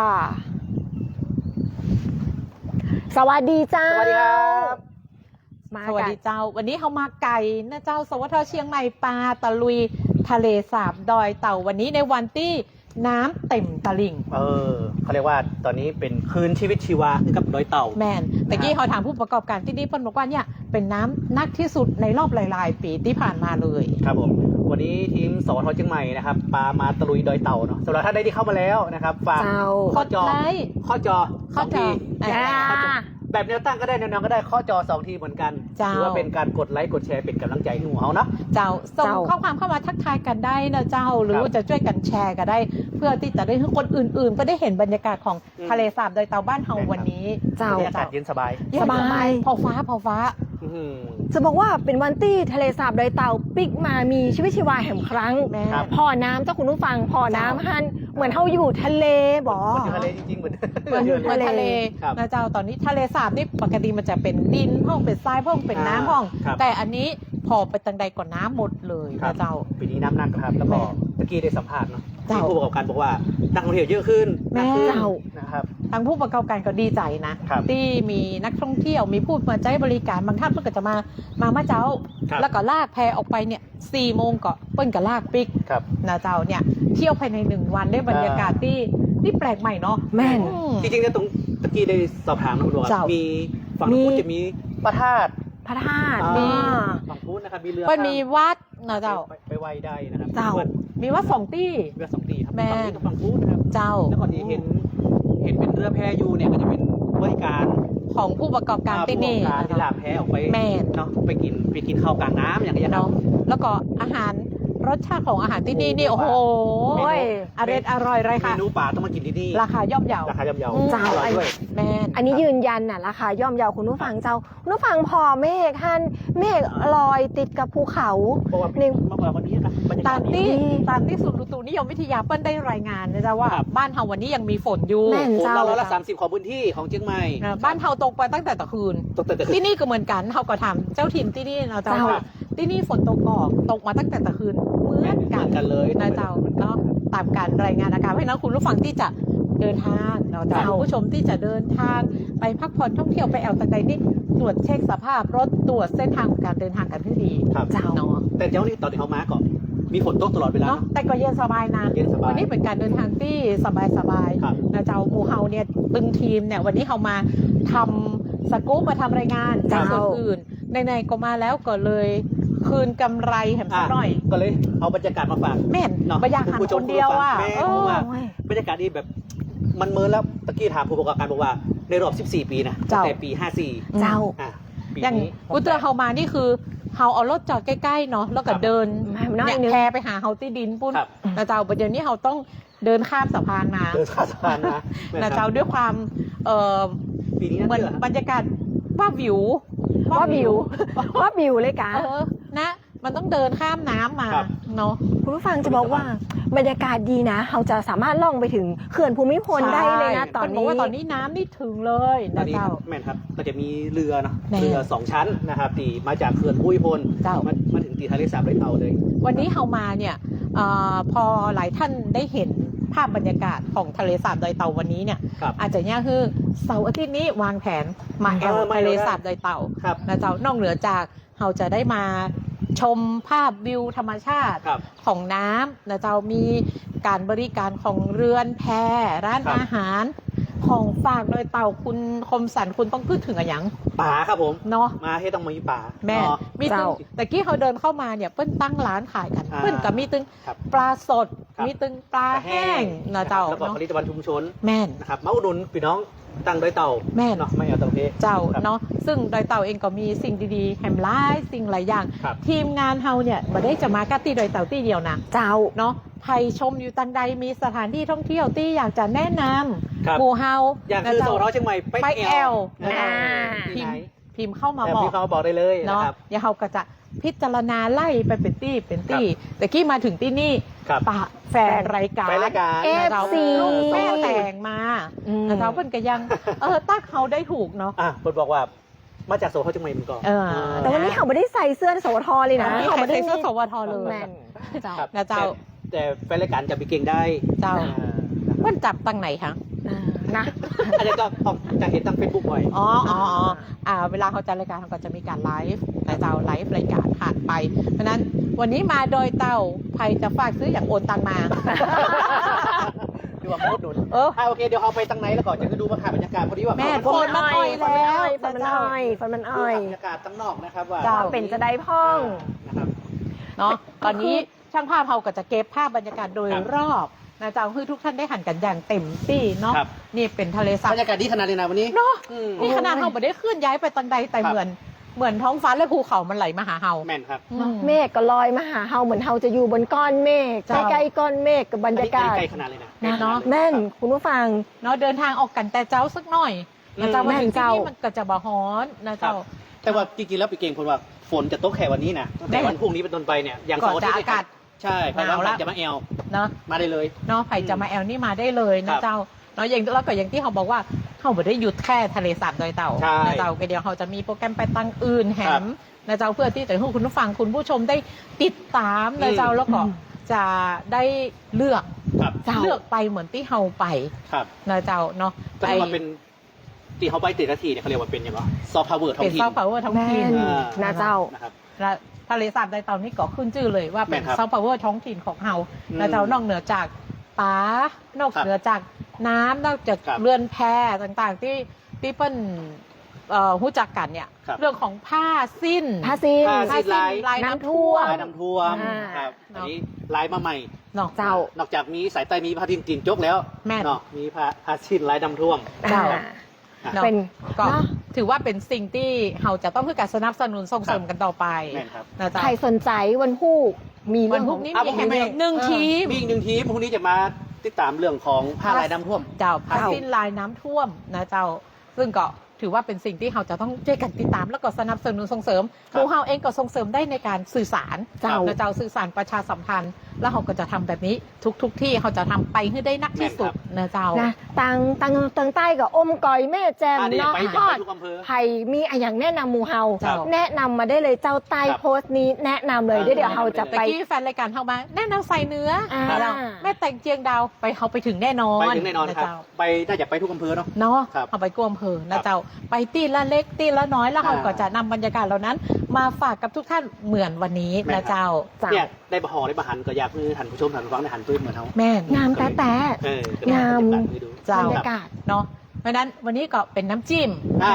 ค่ะสวัสดีเจ้า สวัสดีครับ สวัสดีเจ้า วันนี้เขามาไก่นะเจ้าสวทเชียงใหม่ปลาตะลุยทะเลสาบดอยเต่าวันนี้ในวันที่น้ำเต็มตลิ่งเขาเรียกว่าตอนนี้เป็นคืนชีวิตชีวากับดอยเต่าแมนแต่กี้เขาถามผู้ประกอบการที่นี่เพิ่นบอกว่าเนี่ยเป็นน้ำนักที่สุดในรอบหลายๆปีที่ผ่านมาเลยครับผมวันนี้ทีมสวทเชียงใหม่นะครับปลามาตะลุยดอยเต่าเนาะสำหรับท่านใดที่เข้ามาแล้วนะครับฝากข้อจอแบบแนวตั้งก็ได้แนวนอนก็ได้ข้อจอ2 ทีเหมือนกันถือว่าเป็นการกดไลค์กดแชร์เป็นกำลังใจให้หมู่เขาเนาะเจ้าส่งข้อความเข้ามาทักทายกันได้นะเจ้าหรือจะช่วยกันแชร์กันได้เพื่อที่จะได้ให้คนอื่นๆก็ได้เห็นบรรยากาศของทะเลสาบดอยเต่าบ้านเฮาวันนี้บรรยากาศเย็นสบายพอฟ้าจะบอกว่าเป็นวันที่ทะเลสาบดอยเต่าปิกมามีชีวิตชีวาแห่งครั้งพอน้ำเจ้าคุณผู้ฟังพอน้ำฮันเหมือนเฮาอยู่ทะเลบ่อยู่ทะเลจริงๆเหมือนอยู่ทะเลนะเจ้าตอนนี้ทะเลสาบนี่ปกติมันจะเป็นดินห้องเป็นทรายห้องเป็นน้ำห้องแต่อันนี้พอไปตังใดก่อนน้ำหมดเลยนะเจ้าปีนี้น้ำหนักครับแล้วก็ตะกี้ได้สัมภาษณ์เนาะที่ผู้ประกอบการบอกว่านักท่องเที่ยวเยอะขึ้นนะครับทางผู้ประกอบการก็ดีใจนะที่มีนักท่องเที่ยวมีผู้มาใช้บริการบางท่านเพิ่งก็จะมาเจ้าแล้วก็ลากแพออกไปเนี่ย4 โมงก็เปิ้นก็ลากปิกนะเจ้าเนี่ยเที่ยวภายใน1 วันได้บรรยากาศที่แปลกใหม่เนาะแม่นจริงๆเนี่ยตรงตะกี้ได้สอบถามนะคุณดูมีฝั่งนู้นจะมีพระธาตุมีฝั่งพุ้นนะครับมีเรือมีวัดนะเจ้าไปไหว้ได้นะครับเจ้ามีวัด2 ที่ครับฝั่งนี้กับฝั่งพุ้นนะครับเจ้าแล้วก่อนที่เห็นเป็นเรือแพอยู่เนี่ยก็จะเป็นบริการของผู้ประกอบการที่นี่ที่ลากแพออกไปเนาะไปกินข้าวกลางน้ำอย่างเงี้ยเนาะแล้วก็อาหารรสชาติของอาหารที่นี่นี่โอ้โหอร่อยเลยค่ะเมนูป่าต้องมากินที่นี่ราคาย่อมเยาเจ้าด้วยแม่อันนี้ยืนยันน่ะราคาย่อมเยาคุณผู้ฟังเจ้าคุณผู้ฟังพอเมฆฮันเมฆลอยติดกับภูเขาหนึ่งเมื่อวันนี้นะตามที่ศูนย์อุตุนิยมวิทยาเปิ้ลได้รายงานนะจ๊ะว่าบ้านเฮาวันนี้ยังมีฝนอยู่ฝนเรา30ของพื้นที่ของเชียงใหม่บ้านเฮาตกไปตั้งแต่ตะคืนที่นี่ก็เหมือนกันเฮาก็ทำเจ้าถิ่นที่นี่เราเจ้าที่นี่ฝนตกมาตั้งแต่ตะคืนเหมือนกันเลยนะเจ้าเนาะตามการรายงานอากาศให้นะคุณผู้ฟังที่จะเดินทางเนาะผู้ชมที่จะเดินทางไปพักผ่อนท่องเที่ยวไปแอลตังใดนี่ตรวจเช็คสภาพรถตรวจเส้นทางการเดินทางกันให้ดีเจ้าเนาะแต่เจ้านี่ตอนที่เขามาก่อนมีฝนตกตลอดเวลาแต่ก็เย็นสบายนะวันนี้เป็นการเดินทางที่สบายนะเจ้าหมู่เฮาเนี่ยตึงทีมเนี่ยวันนี้เขามาทำสกู๊ปมาทำรายงานจากส่วนอื่นในก็มาแล้วก็เลยคืนกำไรแหมสักหน่อยก็เลยเอาบรรยากาศมาฝากแม่นบรรยากาศคนเดียวอ่ะบรรยากาศนี่แบบมันเมินแล้วตะกี้ถามผู้ประกอบการบอกว่าในรอบ14 ปีนะตั้งแต่ปี54เจ้าอย่างกูเจอเฮามานี่คือเฮาเอารถจอดใกล้ๆเนาะแล้วก็เดินเนี่ยแพไปหาเฮาที่ดินปุ้นนะเจ้าประเดี๋ยวนี้เฮาต้องเดินข้ามสะพานมานะเจ้าด้วยความเหมือนบรรยากาศว่าวิวเลยกะนะมันต้องเดินข้ามน้ำมาเนาะคุณผู้ฟังจะบอกว่าบรรยากาศดีนะเราจะสามารถล่องไปถึงเขื่อนภูมิพลได้เลยนะตอนนี้บอกว่าตอนนี้น้ำนี่ถึงเลยนะเจ้าแม่นครับก็จะมีเรือเนาะเรือ2 ชั้นนะครับที่มาจากเขื่อนภูมิพลมาถึงตีทะเลสาบดอยเต่าเลยวันนี้เฮามาเนี่ยพอหลายท่านได้เห็นภาพบรรยากาศของทะเลสาบดอยเต่าวันนี้เนี่ยอาจจะเนี่ยคือเสาร์อาทิตย์นี้วางแผนมาแอลทะเลสาบดอยเต่านะเจ้านอกเหนือจากเราจะได้มาชมภาพวิวธรรมชาติของน้ำนะเจ้ามีการบริการของเรือนแพร้านอาหารของฝากโดยเต่าคุณคมสันคุณต้องพูดถึงอะไรอย่างป่าครับผมเนาะมาให้ต้องมีป่าแม่มีตึงแต่กี้เขาเดินเข้ามาเนี่ยเปิ้ลตั้งร้านขายกันเปิ้ลกับมีตึงปลาสดมีตึงปลาแห้งนะเจ้าแล้วก็ผลิตภัณฑ์ชุมชนแม่นะครับมาอุดหนุนพี่น้องตั้งดอยเต่าแม่เนาะไม่เอาตะเพเจ้าเนาะซึ่งดอยเต่าเองก็มีสิ่งดีๆแฮมไลฟ์สิ่งหลายอย่างทีมงานเฮาเนี่ยมาได้จะมากะตีดอยเต่าที่เดียวนะเจ้าเนาะใครชมอยู่ตังใดมีสถานที่ท่องเที่ยวที่อยากจะแนะนำหมู่เฮาอย่างคือโซนเชียงใหม่ไปแอลพิมพ์เข้ามาบอกได้เลยเนาะอย่าเฮาก็จะพิจารณาไล่ไปเป็นตี้แต่กี้มาถึงที่นี่ปะแฟนรายการเราลูกแม่แต่งมาเราเพิ่นก็ยังตักเขาได้ถูกเนาะเพิ่นบอกว่ามาจากสวทเชียงใหม่มันก่อนแต่วันนี้เขาไม่ได้ใส่เสื้อสวทเลยนะเขาไม่ได้ใส่เสื้อสวทเลยนะเจ้าแต่แฟนรายการจะไปเก่งได้เจ้าเพิ่นจับตั้งไหนคะ นะ อาจจะจะเห็นทางเฟซบุ๊กบ่อย อ๋อเวลาเขาจัดรายการเขาก็จะมีการไลฟ์นะเจ้าไลฟ์รายการผ่านไป เพราะฉะนั้นวันนี้มาโดยเต่าใครจะฝากซื้ออย่างโอนตังมา ดูว่าโมดหนุน โอเคเดี๋ยวเอาไปตั้งไหนแล้วก่อนจะดูมาถ่ายบรรยากาศพอดีว่า แม่ ฝนมันอ้อยฝนมันอ้อยฝนมันอ้อยฝนมันอ้อย บรรยากาศตั้งนอกนะครับว่า เจ้า เป็นจะได้พ่อง นะครับ เนาะตอนนี้ช่างภาพเราก็จะเก็บภาพบรรยากาศโดย ครับ รอบนะเจ้าคือทุกท่านได้หันกันอย่างเต็มที่เนาะ ครับ นี่เป็นทะเลสา บบ รรยากาศดีขนาดเลยนะวันนี้ เนาะ อืม นี่ขนาดเราไม่ได้เคลื่อนย้ายไปตังใดแต่ ครับ เหมือนท้องฟ้าและภูเขามันไหลมาหาเรา แม่นครับ เมฆก็ลอยมาหาเฮาเหมือนเฮาจะอยู่บนก้อนเมฆ เจ้า ใกล้ๆก้อนเมฆกับบรรยากาศ ใกล้ขนาดเลยนะ เนาะ แม่นคุณผู้ฟัง เนาะเดินทางออกกันแต่เจ้าสักหน่อยนะเจ้า แม่ วัน น ถึงที่ เจ้า นี่มันก็จะบ่ฮ้อนนะเจ้า แต่ว่าจริงๆแล้วปีเก่งคนว่าฝนจะตกแค่วันนี้นะแต่วันพรุ่งนี้เป็นต้นไปเนี่ยอย่าง ก่อน เสาร์ จะ อาทิตย์ อากาศ ใช่เพราะ หนาว ว่า ละ จะมาแอล เนาะ มาได้เลย เนาะไผ่จะมาแอลนี่มาได้เลย ครั นะ บ เจ้าเนาะอย่างแล้วก็อย่างที่เขาบอกว่าเขาไม่ได้หยุดแค่ทะเลสาบดอยเต่า ใช่ นะเจ้าก็เดี๋ยวเขาจะมีโปรแกรมไปตั้งอื่นแห ครับ มนะเจ้าเพื่อที่จะให้คุณผู้ฟังคุณผู้ชมได้ติดตามนะเจ้าแล้วก็จะได้เลือก ครับ เจ้า เลือกไปเหมือนที่เฮาไป ครับ นะเจ้าเนาะ ก็ถือว่าเป็นที่เขาไปติดนาทีเนี่ยเขาเรียกว่าเป็นยังไงซอฟต์พาวเวอร์ท้อ เป็น งถิ่น ซอฟต์พาวเวอร์ท้อง แม่ ถิ่น นนะเจ้า นะครับ และทะเลสาบดอยเต่านี่ก็ขึ้นชื่อเลยว่าเป็น แม่นครับ ซอฟต์พาวเวอร์ท้องถิ่นของเฮา อืม นะเจ้านอกเหนือจากป่านอก ครับ เหนือจากน้ำนอกจาก ครับ เรือนแพต่างๆที่เปิ้ลหู้จักกันเนี่ย ครับ เรื่องของผ้าสิ้น ผ้าสิ้น ผ้า ลายน้ำท่วม ลายน้ำท่วม อ่า ครับ เน อัน อะ นี้ลายมาใหม่ เนาะ เจ้า นอกจากมีสายใต้มีผ้าทินจีนจกแล้ว แม่น เนาะมีผ้าชิ้นลายน้ำท่วม เจ้า อ่า เนาะ เป็น ก็ เนอะ ถือว่าเป็นสิ่งที่เราจะต้องเพื่อการสนับสนุนส่งเสริมกันต่อไป แม่นครับ นะจ๊ะ ใครสนใจวันฮู้มี วั เรื่อน ง พ ข รุ่ อง ง นี้ อ่ะ มี พรุ่งนี้ แค่หนึ่งทีม มีอีกหนึ่งทีมพรุ่งนี้จะมาติดตามเรื่องของผ้าลายน้ำท่วม เจ้าผ้าสิ้นลายน้ำท่วมนะเจ้า ซึ่งก็ถือว่าเป็นสิ่งที่เราจะต้องช่วยกันติดตาม แล้วก็สนับสนุนส่งเสริม ครับ ตัวเราเองก็ส่งเสริมได้ในการสื่อสาร เจ้า นะเจ้าสื่อสารประชาสัมพันธ์ แล้วเราก็จะทำแบบนี้ทุกที่เราจะทำไปให้ได้นักที่สุดนะเจ้า นะตังใต้กับอมกอยแม่แจม เดี๋ยว เนาะ ไป ทอด ทุกอำเภอ ใครมีอะไรอย่างแนะนำหมูเฮา ครับ แนะนำมาได้เลยเจ้าใต้ ครับ โพสต์นี้แนะนำเลย ครับ เดี๋ยวเฮาจะ ตะ ไป กี้แฟนรายการเข้ามาแนะนำใส่เนื้อ อ่า เราแม่แต่งเจียงดาวไปเขาไปถึงแน่นอน ไปถึงแน่นอนครับ เจ้า ไปน่าจะไปทุกอำเภอเนาะ เนาะ ครับ เอาไปกวมเพอนะเจ้า ไปตีละเล็กตีละน้อยแล้วเราก็จะนำบรรยากาศเหล่านั้น มาฝากกับทุกท่านเหมือนวันนี้ แม่ นะ นครับ เจ้า เจ้า เนี่ยได้บะหอได้บะหันก็อยากมือหันผู้ชมหันผู้ฟังได้หันตัวเหมือนเขา แม่น งามแต่ เออก็ได้ งาม หันไปดู เจ้า บรรยากาศ เนาะเพราะฉะนั้นวันนี้ก็เป็นน้ำจิ้ม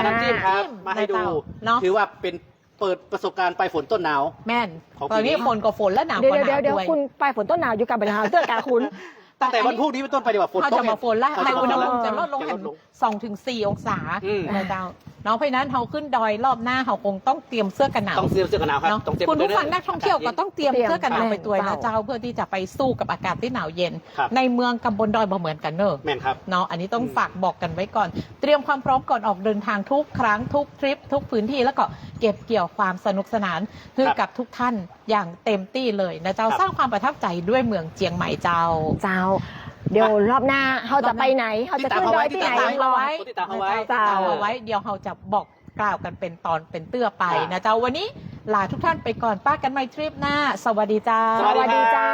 น้ำจิ้มครับ มาให้ดู เนาะ ถือว่าเป็นเปิดประสบการณ์ไปฝนต้นหนาว แม่น ของ ตอนนี้ ปีนี้ ฝนก็ฝนแล้วหนาว เดี๋ยว ก็ห เดี๋ นา ยว วเดี๋ยว ด้วย คุณไปฝนต้นหนาวอยู่กับปัญหาเตือนการคุณ ตั้งแต่วันพรุ่งนี้เป็นต้นไปดีกว่าฝน เขา ตก จะมาฝนแล้ว เขา แต่ จะ อุณห มา ภูมิ ฝน จะลดลง จะ แค่ ลดลง 2-4 องศา อืม นะเจ้าเนาะเพราะฉะนั้นเขาขึ้นดอยรอบหน้าเขาคงต้องเตรียมเสื้อกันหนาว ต้องเสื้อกันหนาวครับ เนาะ ต้องเตรียม คุณผู้ ด้วย ฟังนักท่องเที่ยวก็ต้องเตรียม เตรียม เสื้อกันหนาวไปตัว เจ้า นะเจ้าเพื่อที่จะไปสู้กับอากาศที่หนาวเย็น ครับ ในเมืองกับบนดอยบ่เหมือนกันเนอะ แม่นครับ เนาะอันนี้ต้องฝากบอกกันไว้ก่อน เตรียมความพร้อมก่อนออกเดินทางทุกครั้งทุกทริปทุกพื้นที่แล้วก็เก็บเกี่ยวความสนุกสนานให้กับทุกท่านอย่างเต็มที่เลยนะเจ้า ครับ สร้างความประทับใจด้วยเมืองเจียงใหม่เจ้า เจ้า เดี๋ยวรอบหน้าเขาจะไปไหนเขาจะขึ้นดอยที่ไหน ติดตาม เอาไว้ ติดตามเอาไว้ เจ้า เอาไว้เดี๋ยวเราจะบอกกล่าวกันเป็นตอนเป็นเตื้อไป ครับ นะเจ้าวันนี้ลาทุกท่านไปก่อนป้ากันใหม่ทริปหน้า สวัสดีเจ้า สวัสดี เจ้า